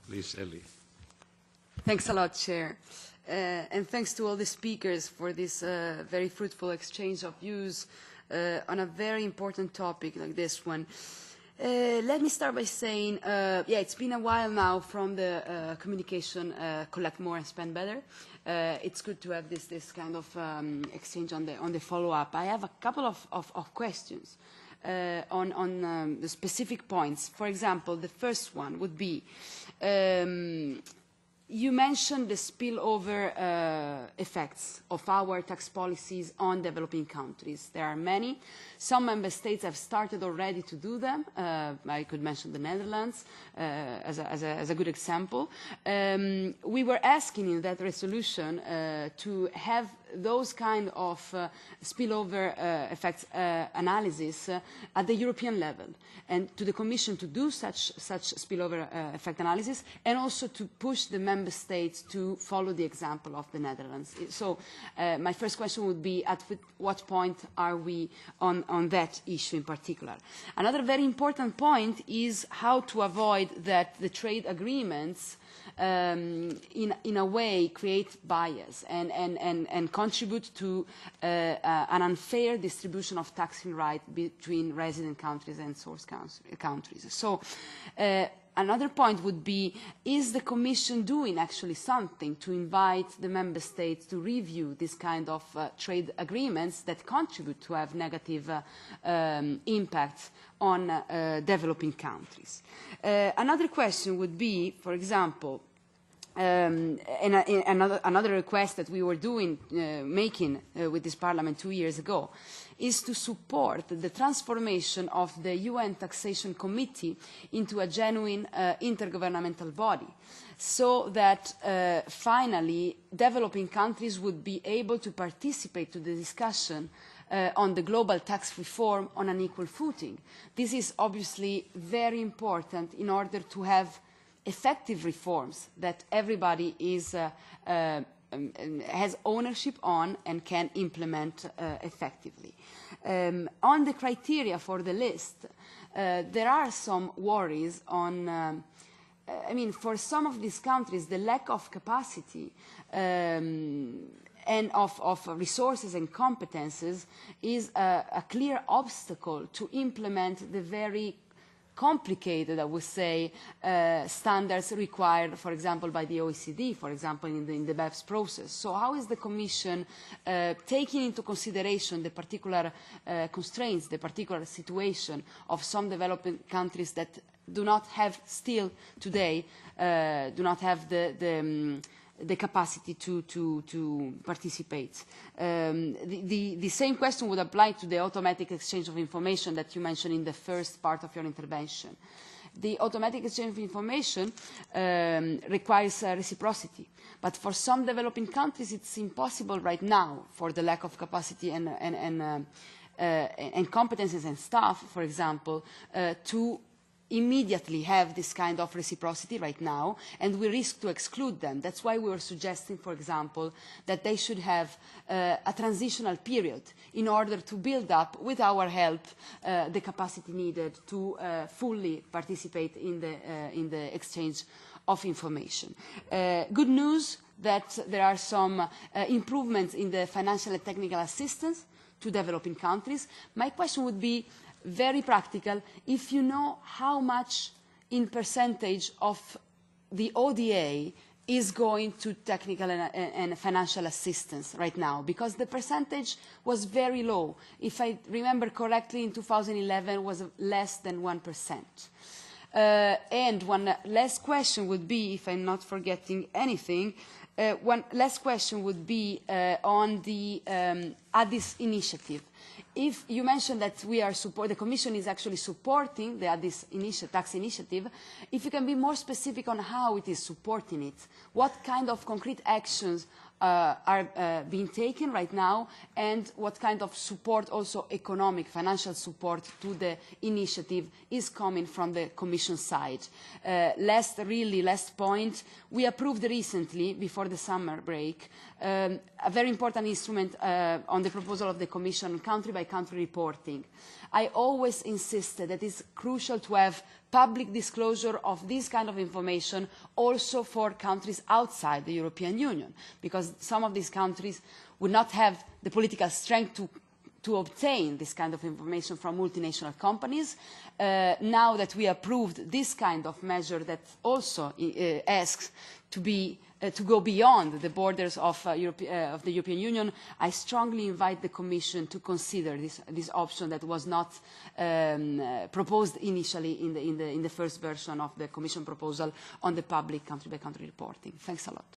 Please, Elly. Thanks a lot, Chair. And thanks to all the speakers for this very fruitful exchange of views on a very important topic like this one. Let me start by saying, yeah, it's been a while now from the communication Collect More and Spend Better. It's good to have this kind of exchange on the follow-up. I have a couple of questions on the specific points. For example, the first one would be, you mentioned the spillover effects of our tax policies on developing countries. There are many. Some member states have started already to do them. I could mention the Netherlands as a good example. We were asking in that resolution to have those kind of spillover effects analysis at the European level, and to the Commission to do such spillover effect analysis, and also to push the member states to follow the example of the Netherlands. So my first question would be, at what point are we on that issue in particular? Another very important point is how to avoid that the trade agreements in a way create bias and contribute to an unfair distribution of taxing rights between resident countries and source countries. So another point would be, is the Commission doing actually something to invite the Member States to review this kind of trade agreements that contribute to have negative impacts on developing countries? Another question would be, for example, another request that we were making with this Parliament 2 years ago, is to support the transformation of the UN Taxation Committee into a genuine intergovernmental body, so that finally developing countries would be able to participate to the discussion on the global tax reform on an equal footing. This is obviously very important in order to have effective reforms that everybody has ownership on and can implement effectively. On the criteria for the list, there are some worries on, I mean, for some of these countries, the lack of capacity and of resources and competences is a clear obstacle to implement the very complicated, I would say, standards required, for example, by the OECD, for example, in the BEPS process. So how is the Commission taking into consideration the particular constraints, the particular situation of some developing countries that do not have still today, do not have the capacity to participate? The same question would apply to the automatic exchange of information that you mentioned in the first part of your intervention. The automatic exchange of information requires reciprocity, but for some developing countries it's impossible right now for the lack of capacity and competences and staff, for example, to immediately have this kind of reciprocity right now, and we risk to exclude them. That's why we were suggesting, for example, that they should have a transitional period in order to build up, with our help, the capacity needed to fully participate in the exchange of information. Good news that there are some improvements in the financial and technical assistance to developing countries. My question would be, very practical, if you know how much in percentage of the ODA is going to technical and financial assistance right now, because the percentage was very low. If I remember correctly, in 2011 was less than 1%. And one last question would be, if I'm not forgetting anything, one last question would be on the Addis initiative. If you mentioned that the Commission is actually supporting the Addis tax initiative, if you can be more specific on how it is supporting it, what kind of concrete actions are being taken right now, and what kind of support, also economic, financial support to the initiative is coming from the Commission side. Last point, we approved recently, before the summer break, a very important instrument on the proposal of the Commission, country-by-country reporting. I always insisted that it's crucial to have public disclosure of this kind of information also for countries outside the European Union, because some of these countries would not have the political strength to obtain this kind of information from multinational companies. Now that we approved this kind of measure that also asks to go beyond the borders of the European Union, I strongly invite the Commission to consider this option that was not proposed initially in the first version of the Commission proposal on the public country-by-country reporting. Thanks a lot.